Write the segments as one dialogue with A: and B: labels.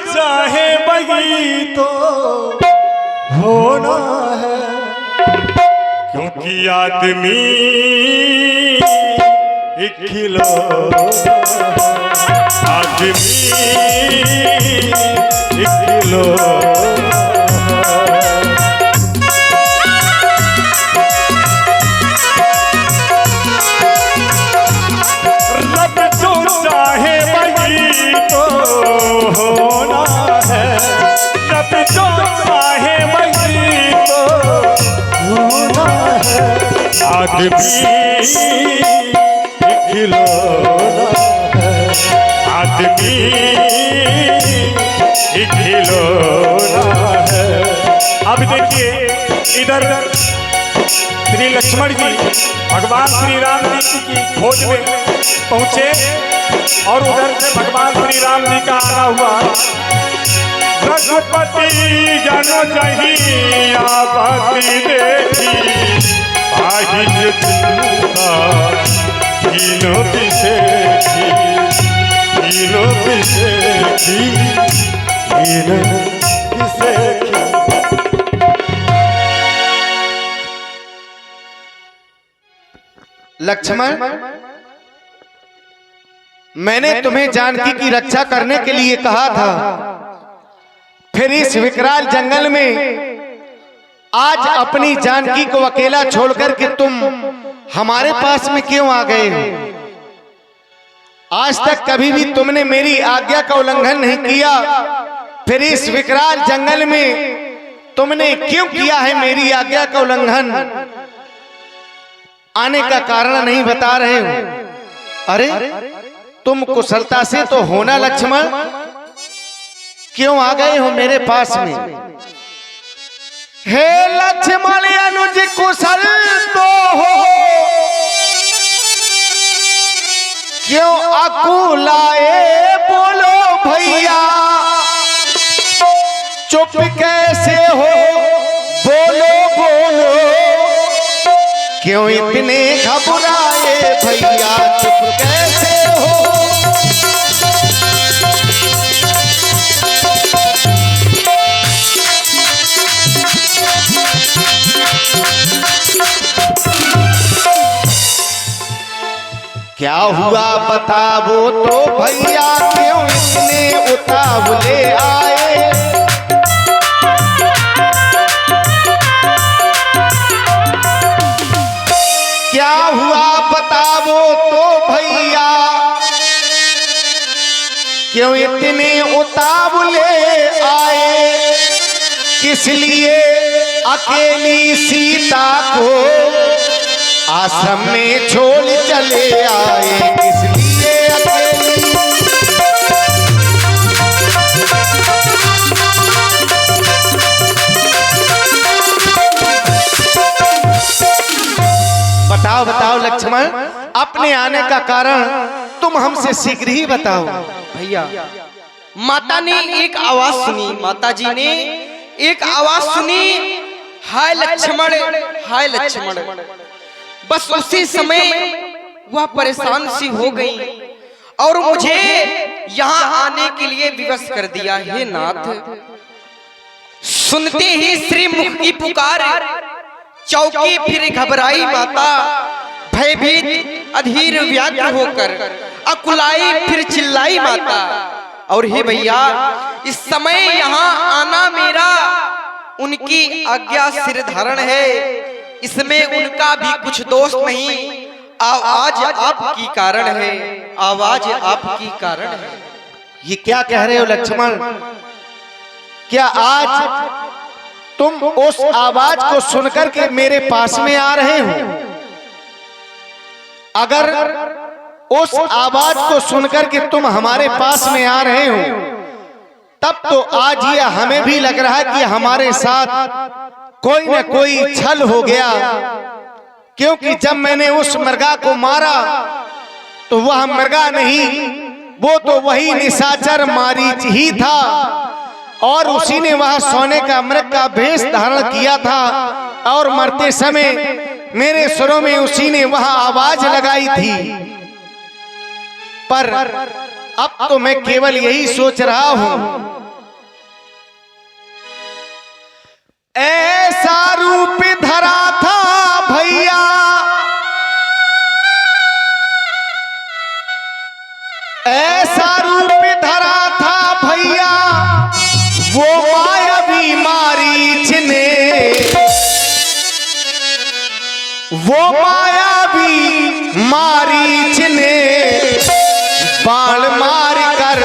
A: चाहे वही तो होना है, क्योंकि आदमी एक खिलौना, आदमी एक खिलौना। आदमी खिलौना है, आदमी खिलौना है। अब देखिए इधर श्री लक्ष्मण जी भगवान श्री राम जी की खोज में पहुंचे और उधर से भगवान श्री राम जी का आना हुआ। रघुपति जानो चाहिए आबादी देखी, आहिज चिंता कीनो पिसेखी, कीनो पिसेखी, कीनो पिसेखी।
B: लक्ष्मण, मैंने तुम्हें जानकी की रक्षा करने के लिए कहा था, फिर इस विकराल जंगल में आज अपनी जानकी को अकेला छोड़कर के तुम हमारे पास में क्यों आ गए हो? आज तक कभी भी तुमने मेरी आज्ञा का उल्लंघन नहीं किया, फिर इस विकराल जंगल में तुमने क्यों किया है मेरी आज्ञा का उल्लंघन? आने का कारण नहीं बता रहे हो। अरे तुम कुशलता से तो होना लक्ष्मण, क्यों आ गए हो मेरे पास में? हे लक्ष्मण अनुज कुशल तो हो, क्यों अकुलाए बोलो भैया, चुप कैसे हो बोलो बोलो, क्यों इतने घबराए भैया, चुप कैसे हो? क्या हुआ बताओ तो भैया, क्यों इतने उतावले आए? क्या हुआ बताओ तो भैया, क्यों इतने उतावले आए? किस लिए अकेली सीता को आश्रम में छोड़ चले आए? किस लिए अकेली? बताओ बताओ लक्ष्मण, अपने आने का कारण तुम हमसे शीघ्र ही बताओ।
C: भैया, माता ने एक आवाज सुनी, माता जी ने एक आवाज सुनी, हाय लक्ष्मण, हाय लक्ष्मण। बस उसी समय वह परेशान सी हो गई और मुझे यहाँ आने के लिए विवश कर दिया। हे नाथ, सुनते ही श्री मुख की पुकार चौकी फिर घबराई माता, भयभीत अधीर व्याकुल होकर अकुलाई फिर चिल्लाई माता। और हे भैया, इस समय यहाँ आना मेरा उनकी आज्ञा सिर धारण है, इसमें उनका भी कुछ दोष नहीं। आवाज आपकी कारण है, आवाज आपकी कारण है।
B: ये क्या कह रहे हो लक्ष्मण? क्या आज तुम उस आवाज को सुनकर के मेरे पास में आ रहे हो? अगर उस आवाज को सुनकर के तुम हमारे पास में आ रहे हो, तब तो आज ये हमें भी लग रहा है कि हमारे साथ कोई न कोई छल हो गया, क्योंकि जब मैंने उस मृगा को मारा तो वह मृगा नहीं, वो तो वही निशाचर मारीच ही था, और उसी ने वह सोने का मृग का भेष धारण किया था, और मरते समय मेरे सुरों में उसी ने वह आवाज लगाई थी। पर अब तो मैं केवल यही सोच रहा हूं ऐसा रूप धरा था भैया, ऐसा रूप धरा था भैया वो मायावी मारीच ने, वो मायावी मारीच ने बाण मार कर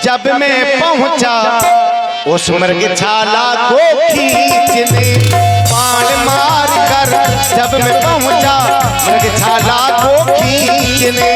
B: जब मैं पहुंचा उस मृगशाला को खींचने, बाण मार कर जब मैं पहुंचा मृगशाला को खींचने।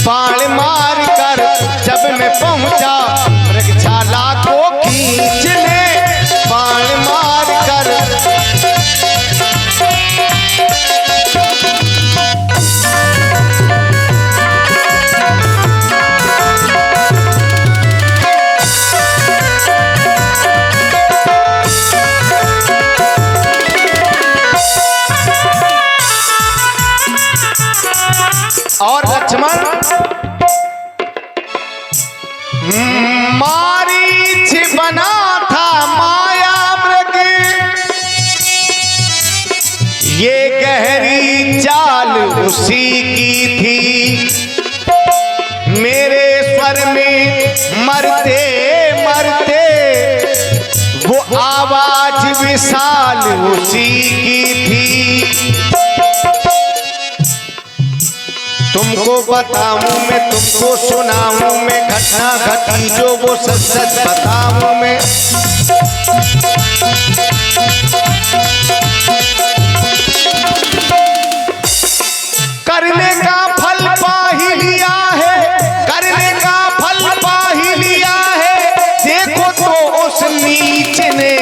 B: बाण मार कर जब मैं पहुंचा मृगशाला को खींचने, बाण मार कर। और लक्ष्मण मारीच बना था माया मृग, ये गहरी चाल उसी की थी, मेरे स्वर में मरते मरते वो आवाज विशाल उसी की थी। तुमको बताऊं मैं, तुमको सुनाऊं मैं, घटना घटी जो वो सच सच बताऊं मैं। करने का फल पा ही लिया है, करने का फल पा ही लिया है, देखो तो उस नीच ने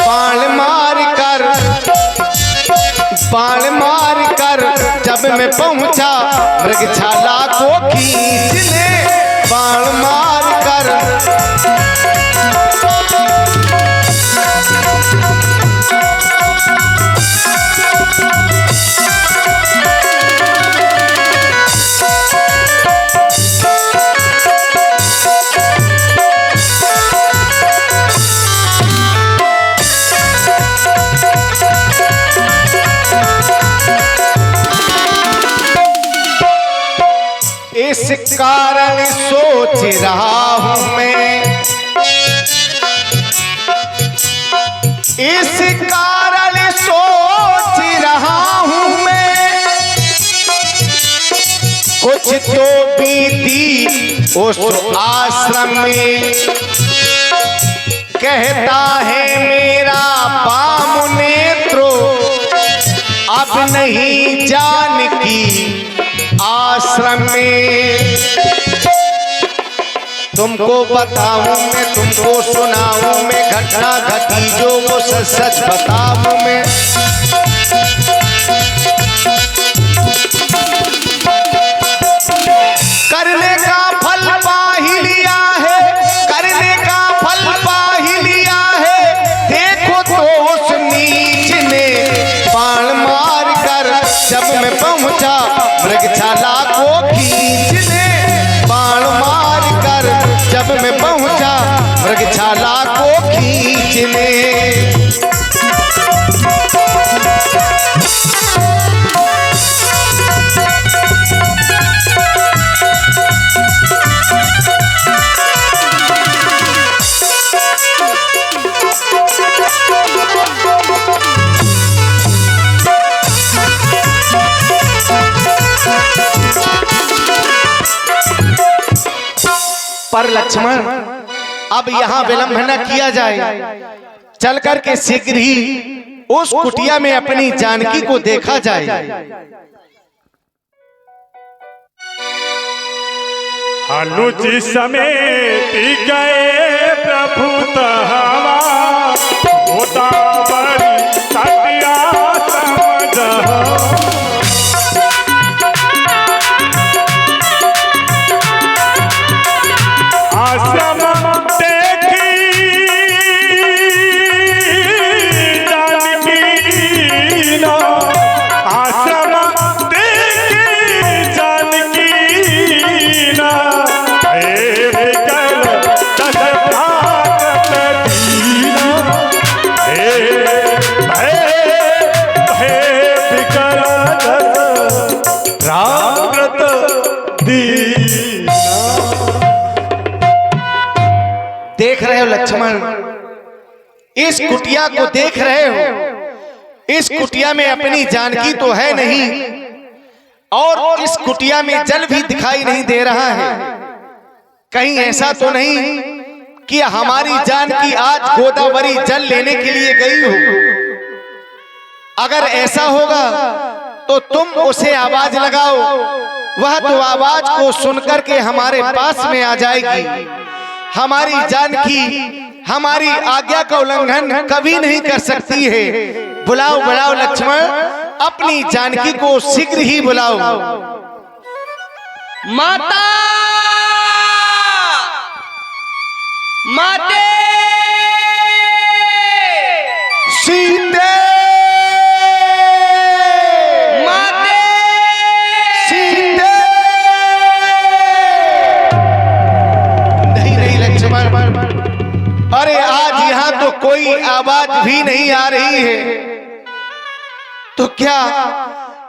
B: बाण मार कर जब मैं पहुंचा मृगशाला को खींचने, बाण मार कर। इस कारण सोच रहा हूं मैं, इस कारण सोच रहा हूं मैं, कुछ तो बीती उस आश्रम में, कहता है मेरा बाम नेत्रो अब नहीं जानकी आश्रम में। तुमको बताऊं मैं, तुमको सुनाऊं मैं, घटना घटी जो वो सच सच बताऊं मैं। करने का फल पा ही लिया है, करने का फल पा ही लिया है, देखो तो उस नीच ने बाण मार कर जब मैं पहुंचा मृगशाला को खींचने, बाण मार कर जब मैं पहुंचा मृगशाला को खींचने। पर लक्ष्मण अब यहाँ विलंब न किया जाए, चल कर के शीघ्र ही उस कुटिया में अपनी जानकी को देखा जाए।
A: अनुज समेत गए प्रभु तहवा होता बड़ी तटिया समझो। आश्रम देखी जानकी ना, आश्रम देखी जानकी ना, हे विकल दस भागत दीना, हे विकल दस भागत दीना।
B: देख रहे हो लक्ष्मण, इस कुटिया को देख रहे हो, इस कुटिया में अपनी जानकी तो है नहीं और इस कुटिया में जल भी दिखाई नहीं दे रहा है। कहीं ऐसा तो नहीं कि हमारी जानकी आज गोदावरी जल लेने के लिए गई हो? अगर ऐसा होगा तो तुम उसे आवाज लगाओ, वह तो आवाज को सुनकर के हमारे पास में आ जाएगी। हमारी जानकी हमारी आज्ञा का उल्लंघन कभी नहीं कर सकती है। बुलाओ बुलाओ लक्ष्मण, अपनी जानकी को शीघ्र ही बुलाओ।
C: माता, माते,
B: सीते,
C: माते,
B: सीते। नहीं नहीं लक्ष्मण, अरे आज यहाँ तो कोई आवाज भी नहीं आ रही है। तो क्या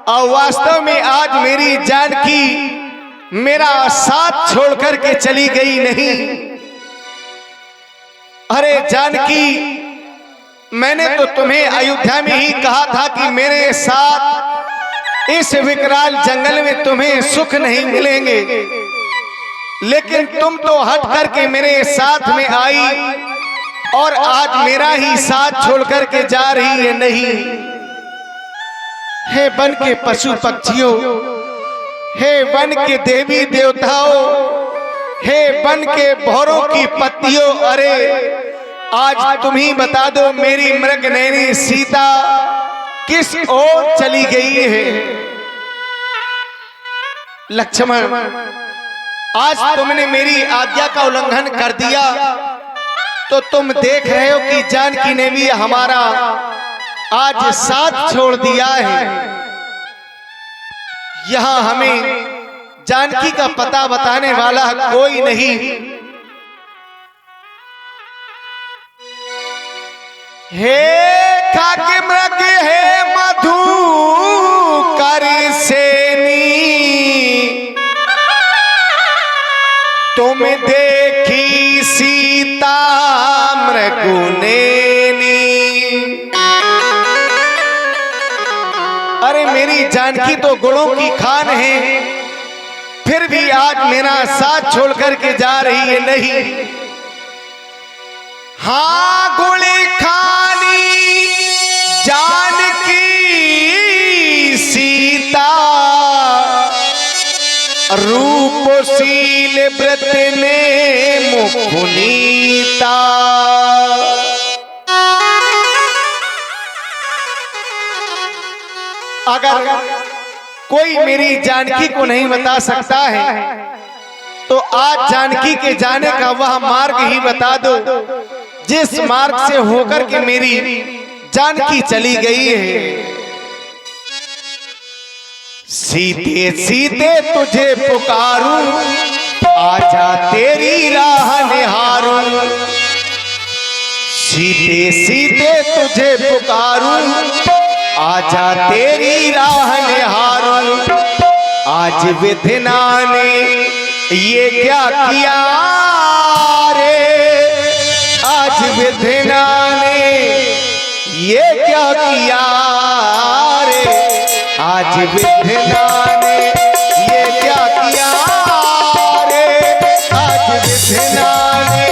B: वास्तव में आज मेरी जानकी मेरा साथ छोड़कर के चली गई? नहीं। अरे जानकी, मैंने तो तुम्हें अयोध्या में ही कहा था कि मेरे साथ इस विकराल जंगल में तुम्हें सुख नहीं मिलेंगे, लेकिन तुम तो हट करके मेरे साथ में आई और आज मेरा ही साथ छोड़ करके जा रही है। नहीं, हे वन के पशु पक्षियों, हे वन के देवी देवताओं, हे वन के भौरों की पत्तियों, अरे आज तुम ही बता दो मेरी मृगनयनी सीता किस ओर चली गई है? लक्ष्मण, आज तुमने मेरी आज्ञा का उल्लंघन कर दिया तो तुम देख रहे हो कि जानकी ने भी हमारा आज साथ छोड़ दिया है। यहाँ हमें जानकी का पता बताने वाला कोई नहीं। हे खाके मृग, हे मधु करी सेनी, तुम देखी सीता मृगुनेनी। अरे मेरी जानकी तो गुणों की खान है, फिर भी आज मेरा साथ छोड़ करके जा रही है। नहीं, हाँ गुणी खानी जानकी सीता, रूपशील व्रत ने मुखुनीता। अगर कोई मेरी जानकी को नहीं बता सकता है तो आज जानकी के जाने का वह मार्ग ही बता दो जिस मार्ग से होकर के मेरी जानकी चली गई है। सीते सीते तुझे पुकारूं, आजा तेरी राह निहारूं। सीते सीते तुझे पुकारूं, आजा तेरी राह निहारूं। आज विधिना ने ये क्या किया रे, आज विधिना ने ये क्या किया रे, आज विधिना ने ये क्या किया रे, आज विधिना ने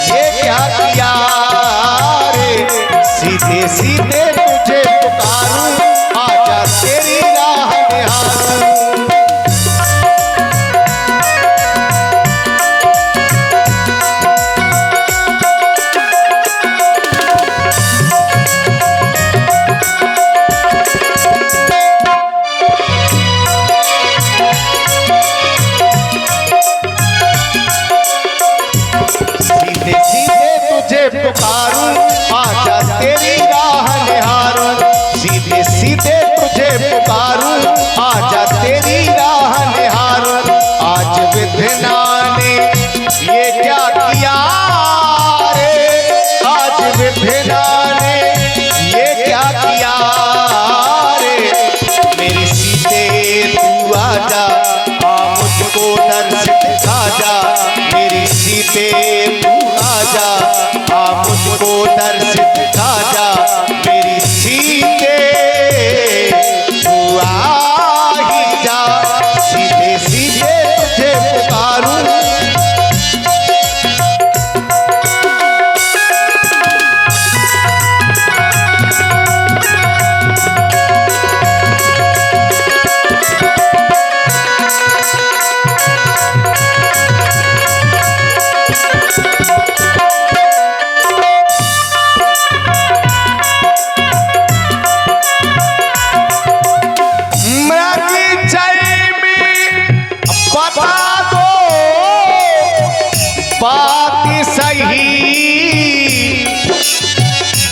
B: ये क्या किया रे। सीधे सीधे तुझे पुकारूं, आजा तेरी राह निहारूं। विधना ने ये क्या किया रे, आज विधना ने ये क्या किया रे। मेरी सीते तू आजा, मुझको दर्श दिखा जा। मेरी सीते तू आजा, मुझको दर्श दिखा जा। मेरी सीते तू आ ही जा, सीधे सीधे तुझे पुकारूं।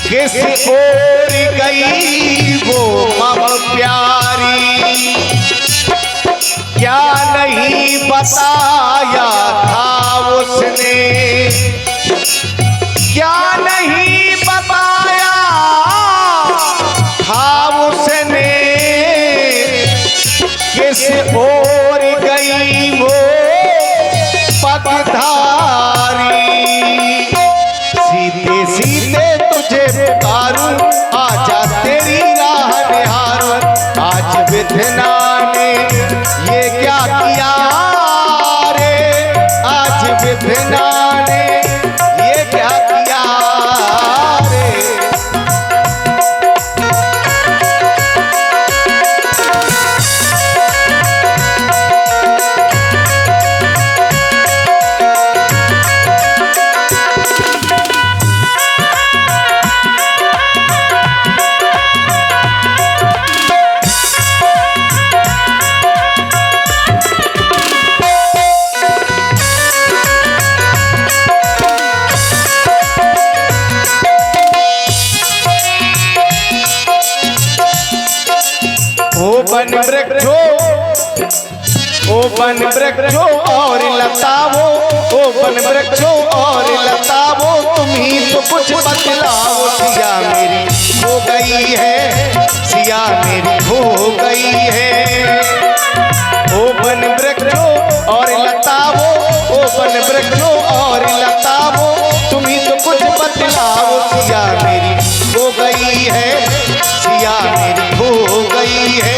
B: किस ओर गई वो मम प्यारी, क्या नहीं बताया था उसने, क्या नहीं बताया था उसने। किस ओर गई वो पगधारी, सीधे सीधे तुझे पुकारूं, आजा तेरी राह निहारूं। आज विधना ने ये क्या किया रे, आज विधना ने ये क्या किया रे। ओ वन वृक्षों और लताओं, ओ वन वृक्षों और लताओं, तुम ही तो कुछ बतलाओ। सिया मेरी हो गई है, सिया मेरी हो गई है। ओ वन वृक्षों और लताओं, ओ वन वृक्षों और लताओं, तुम ही तो कुछ बतलाओ। सिया मेरी हो गई है, सिया मेरी हो गई है।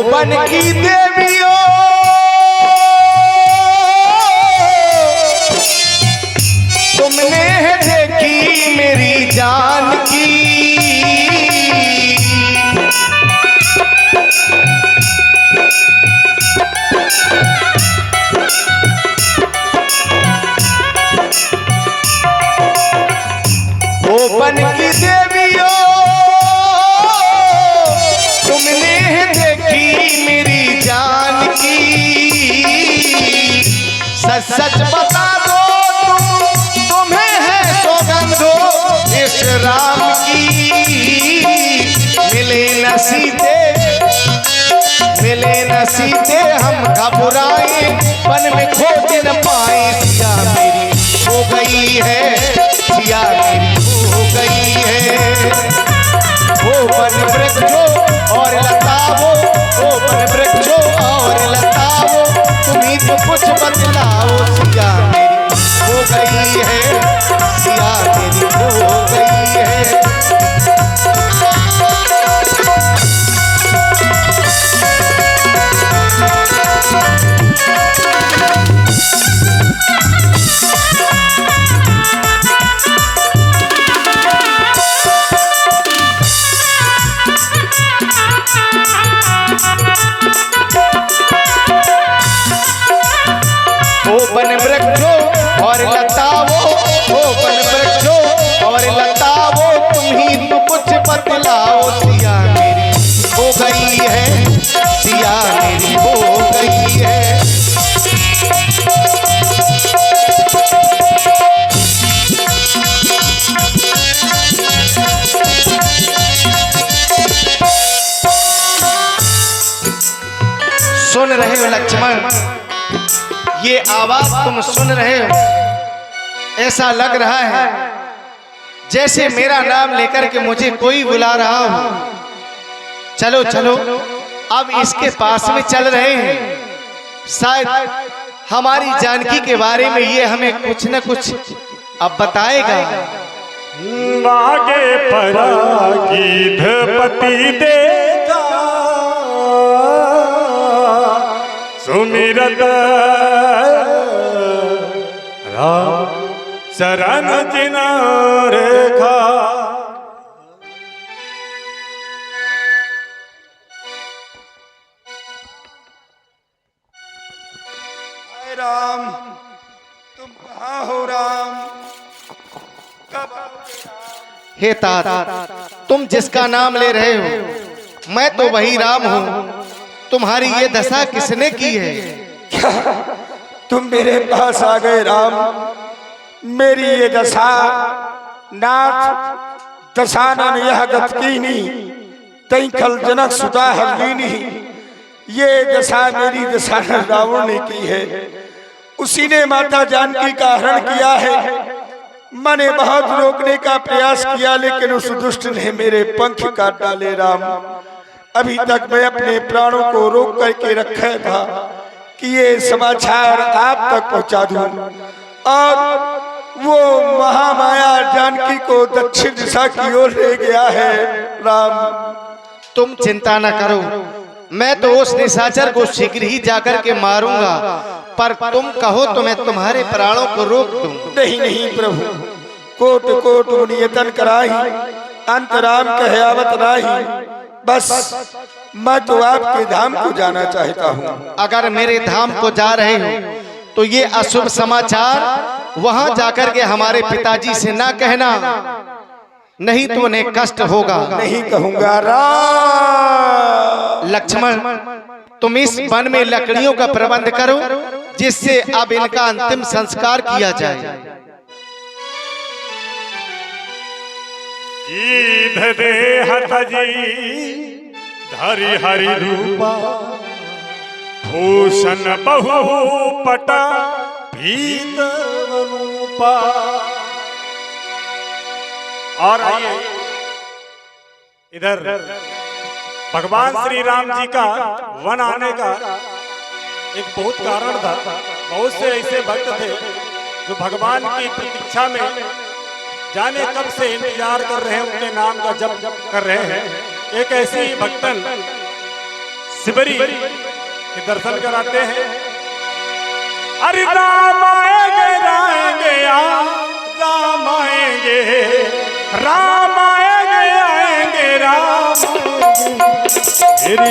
B: वन की देवियों तुमने है देखी मेरी जान की, ओ वन की देवियों तुमने है देखी मेरी जान की। सच सच बता दो तुम्हें है सौगंधो इस राम की। मिले न सीते हम घबराए, वन में खोज न पाए। सिया मेरी हो गई है, सिया मेरी हो गई है। ओ वन वृक्षों और लताओं, ओ वन वृक्षों और लताओं, तुम्हीं तो कुछ बतलाओ। सिया मेरी हो गई है, सिया मेरी हो गई है। ओ वन वृक्षों और लताओं, ओ वन वृक्षों और लताओं, तुम्हीं तो कुछ बतलाओ। सिया मेरी हो गई है, सिया सुन रहे हो लक्ष्मण, ये आवाज तुम सुन रहे हो, ऐसा लग रहा है जैसे मेरा नाम लेकर के मुझे कोई बुला रहा हो। चलो चलो अब इसके पास में चल रहे हैं, शायद हमारी जानकी के बारे में ये हमें कुछ न कुछ अब बताएगा।
A: आगे परागीधपति देखा सुमिरत राम शरण जिना रेखा।
D: राम, तुम कहाँ हो राम? कब
B: हे तात, तुम जिसका नाम ले रहे हो मैं तो वही राम हूँ। तुम्हारी ये दशा किसने की है?
D: तुम मेरे पास आ गए राम? मेरी ये दशा नाथ दशानन यह गतकीनी तई खल जनक सुता हरलीनी, ये दशा मेरी दशानन रावण ने की है। उसी ने माता जानकी का हरण किया है। मैंने बहुत रोकने का प्रयास किया लेकिन उस दुष्ट ने मेरे पंख काट डाले राम। अभी तक मैं अपने प्राणों को रोक करके रखा था कि ये समाचार आप तक पहुंचा दूं, और वो महामाया जानकी को दक्षिण दिशा की ओर ले गया है राम।
B: तुम चिंता न करो, मैं तो उस निशाचर को शीघ्र ही जाकर के मारूंगा, पर तुम कहो तो मैं तुम्हारे प्राणों को रोक दूं।
D: नहीं नहीं प्रभु, कोट कोट मुनियतन कराही अंत राम कहे आवत राही। बस मैं तो आपके धाम को जाना चाहता हूँ।
B: अगर मेरे धाम को जा रहे हो तो ये अशुभ समाचार वहां जाकर के हमारे पिताजी से ना कहना, नहीं तो उन्हें कष्ट होगा।
D: नहीं कहूँगा राम।
B: लक्ष्मण, तुम इस वन में लकड़ियों का प्रबंध करो जिससे अब इनका अंतिम संस्कार किया जाए।
A: गीध दे हतजी धरि हरि रूपा भूषण बहु पटा भीत रूपा। और आइए इधर भगवान श्री राम जी का वन आने का एक बहुत कारण था। बहुत से ऐसे भक्त थे जो भगवान की प्रतीक्षा में जाने कब से इंतजार कर रहे हैं, उनके नाम का जप कर रहे हैं। एक ऐसी भक्तन शिवरी के दर्शन कराते हैं। अरे राम आएंगे आएंगे राम आएंगे राम आएंगे आएंगे राम आएंगे।